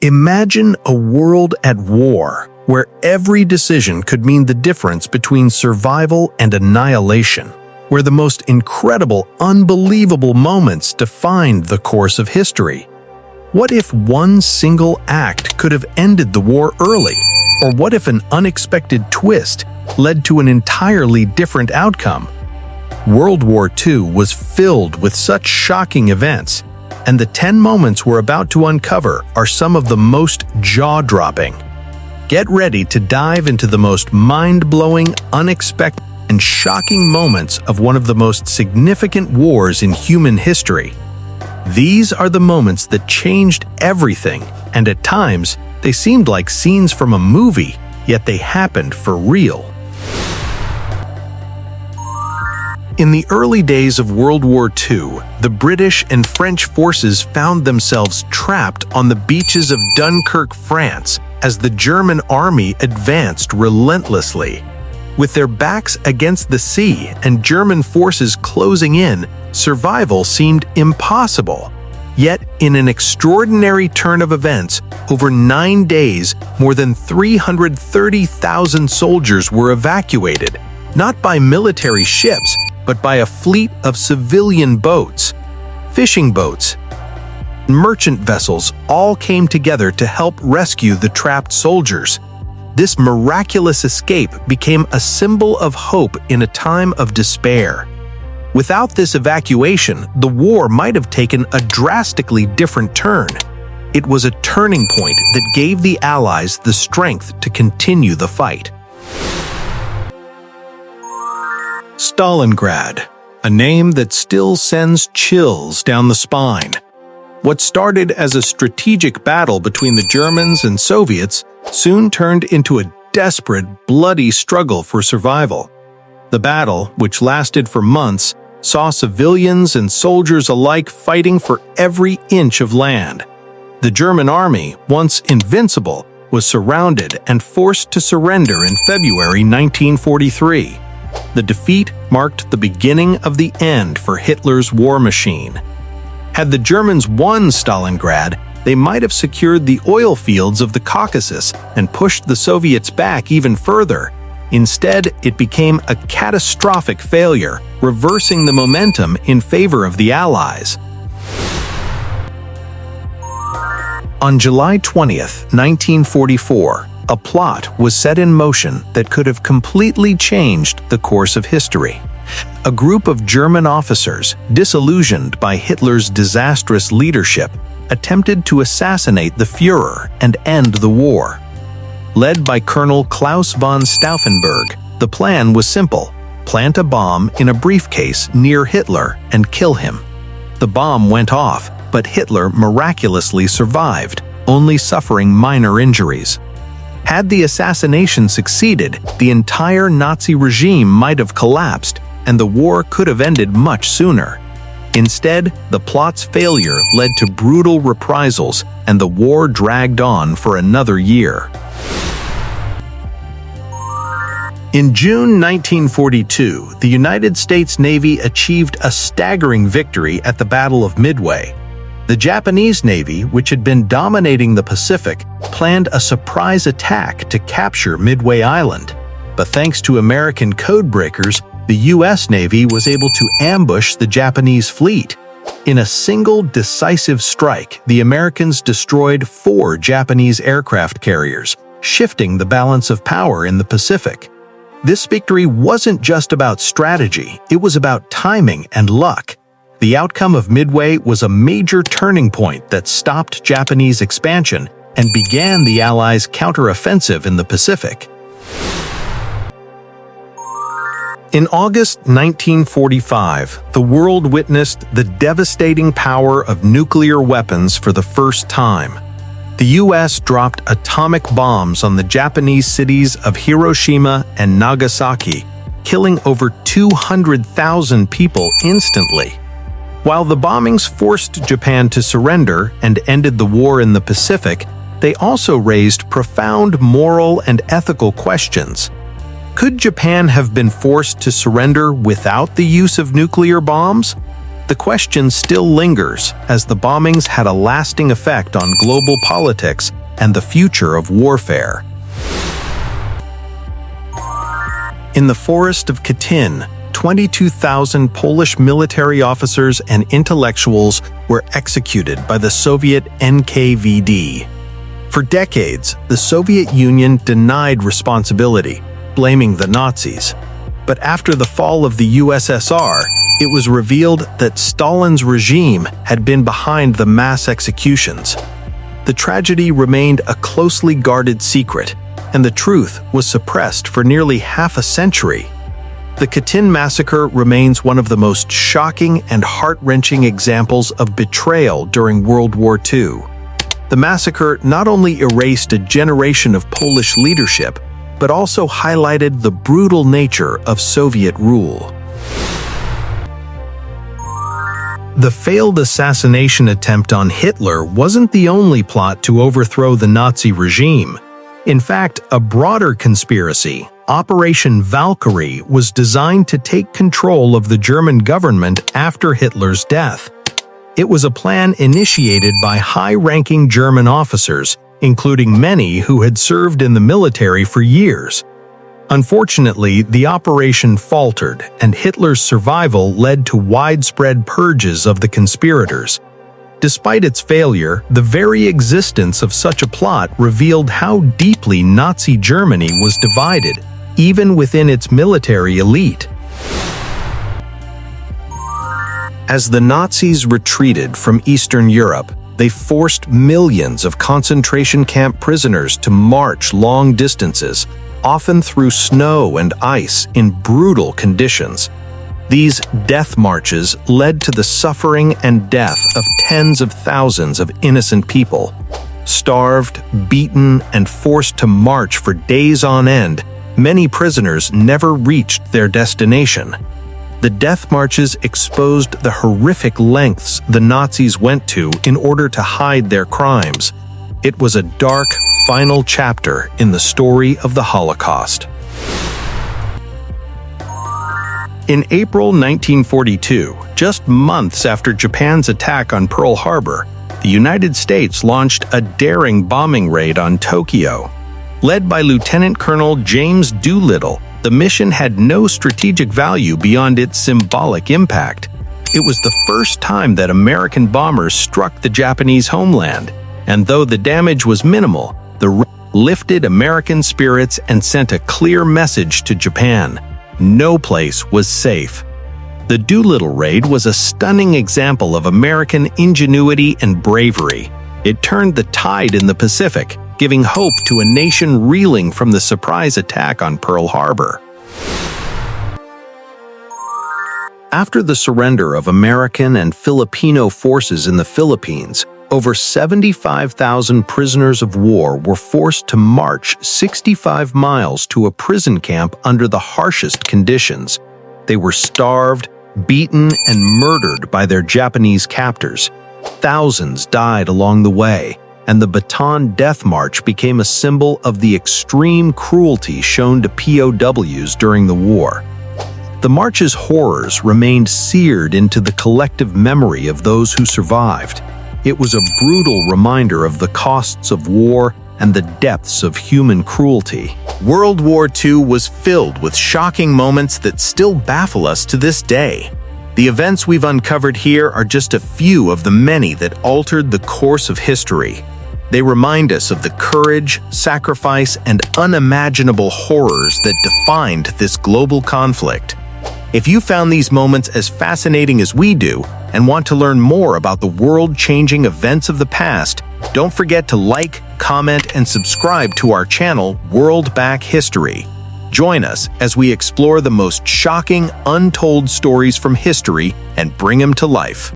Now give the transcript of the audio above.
Imagine a world at war, where every decision could mean the difference between survival and annihilation, where the most incredible, unbelievable moments defined the course of history. What if one single act could have ended the war early? Or what if an unexpected twist led to an entirely different outcome? World War II was filled with such shocking events, and the 10 moments we're about to uncover are some of the most jaw-dropping. Get ready to dive into the most mind-blowing, unexpected, and shocking moments of one of the most significant wars in human history. These are the moments that changed everything, and at times, they seemed like scenes from a movie, yet they happened for real. In the early days of World War II, the British and French forces found themselves trapped on the beaches of Dunkirk, France, as the German army advanced relentlessly. With their backs against the sea and German forces closing in, survival seemed impossible. Yet, in an extraordinary turn of events, over 9 days, more than 330,000 soldiers were evacuated, not by military ships, but by a fleet of civilian boats. Fishing boats, merchant vessels all came together to help rescue the trapped soldiers. This miraculous escape became a symbol of hope in a time of despair. Without this evacuation, the war might have taken a drastically different turn. It was a turning point that gave the Allies the strength to continue the fight. Stalingrad, a name that still sends chills down the spine. What started as a strategic battle between the Germans and Soviets soon turned into a desperate, bloody struggle for survival. The battle, which lasted for months, saw civilians and soldiers alike fighting for every inch of land. The German army, once invincible, was surrounded and forced to surrender in February 1943. The defeat marked the beginning of the end for Hitler's war machine. Had the Germans won Stalingrad, they might have secured the oil fields of the Caucasus and pushed the Soviets back even further. Instead, it became a catastrophic failure, reversing the momentum in favor of the Allies. On July 20th, 1944, a plot was set in motion that could have completely changed the course of history. A group of German officers, disillusioned by Hitler's disastrous leadership, attempted to assassinate the Führer and end the war. Led by Colonel Klaus von Stauffenberg, the plan was simple: plant a bomb in a briefcase near Hitler and kill him. The bomb went off, but Hitler miraculously survived, only suffering minor injuries. Had the assassination succeeded, the entire Nazi regime might have collapsed, and the war could have ended much sooner. Instead, the plot's failure led to brutal reprisals, and the war dragged on for another year. In June 1942, the United States Navy achieved a staggering victory at the Battle of Midway. The Japanese Navy, which had been dominating the Pacific, planned a surprise attack to capture Midway Island. But thanks to American codebreakers, the U.S. Navy was able to ambush the Japanese fleet. In a single decisive strike, the Americans destroyed 4 Japanese aircraft carriers, shifting the balance of power in the Pacific. This victory wasn't just about strategy, it was about timing and luck. The outcome of Midway was a major turning point that stopped Japanese expansion and began the Allies' counteroffensive in the Pacific. In August 1945, the world witnessed the devastating power of nuclear weapons for the first time. The U.S. dropped atomic bombs on the Japanese cities of Hiroshima and Nagasaki, killing over 200,000 people instantly. While the bombings forced Japan to surrender and ended the war in the Pacific, they also raised profound moral and ethical questions. Could Japan have been forced to surrender without the use of nuclear bombs? The the question still lingers, as the bombings had a lasting effect on global politics and the future of warfare. In the forest of Katyn, 22,000 Polish military officers and intellectuals were executed by the Soviet NKVD. For decades, the Soviet Union denied responsibility, blaming the Nazis. But after the fall of the USSR, it was revealed that Stalin's regime had been behind the mass executions. The tragedy remained a closely guarded secret, and the truth was suppressed for nearly half a century. The Katyn Massacre remains one of the most shocking and heart-wrenching examples of betrayal during World War II. The massacre not only erased a generation of Polish leadership, but also highlighted the brutal nature of Soviet rule. The failed assassination attempt on Hitler wasn't the only plot to overthrow the Nazi regime. In fact, a broader conspiracy, Operation Valkyrie, was designed to take control of the German government after Hitler's death. It was a plan initiated by high-ranking German officers, including many who had served in the military for years. Unfortunately, the operation faltered, and Hitler's survival led to widespread purges of the conspirators. Despite its failure, the very existence of such a plot revealed how deeply Nazi Germany was divided, even within its military elite. As the Nazis retreated from Eastern Europe, they forced millions of concentration camp prisoners to march long distances, often through snow and ice in brutal conditions. These death marches led to the suffering and death of tens of thousands of innocent people. Starved, beaten, and forced to march for days on end, many prisoners never reached their destination. The death marches exposed the horrific lengths the Nazis went to in order to hide their crimes. It was a dark, final chapter in the story of the Holocaust. In April 1942, just months after Japan's attack on Pearl Harbor, the United States launched a daring bombing raid on Tokyo. Led by Lieutenant Colonel James Doolittle, the mission had no strategic value beyond its symbolic impact. It was the first time that American bombers struck the Japanese homeland, and though the damage was minimal, the raid lifted American spirits and sent a clear message to Japan: no place was safe. The Doolittle Raid was a stunning example of American ingenuity and bravery. It turned the tide in the Pacific, giving hope to a nation reeling from the surprise attack on Pearl Harbor. After the surrender of American and Filipino forces in the Philippines, over 75,000 prisoners of war were forced to march 65 miles to a prison camp under the harshest conditions. They were starved, beaten, and murdered by their Japanese captors. Thousands died along the way, and the Bataan Death March became a symbol of the extreme cruelty shown to POWs during the war. The march's horrors remained seared into the collective memory of those who survived. It was a brutal reminder of the costs of war and the depths of human cruelty. World War II was filled with shocking moments that still baffle us to this day. The events we've uncovered here are just a few of the many that altered the course of history. They remind us of the courage, sacrifice, and unimaginable horrors that defined this global conflict. If you found these moments as fascinating as we do and want to learn more about the world-changing events of the past, don't forget to like, comment, and subscribe to our channel, World Back History. Join us as we explore the most shocking, untold stories from history and bring them to life.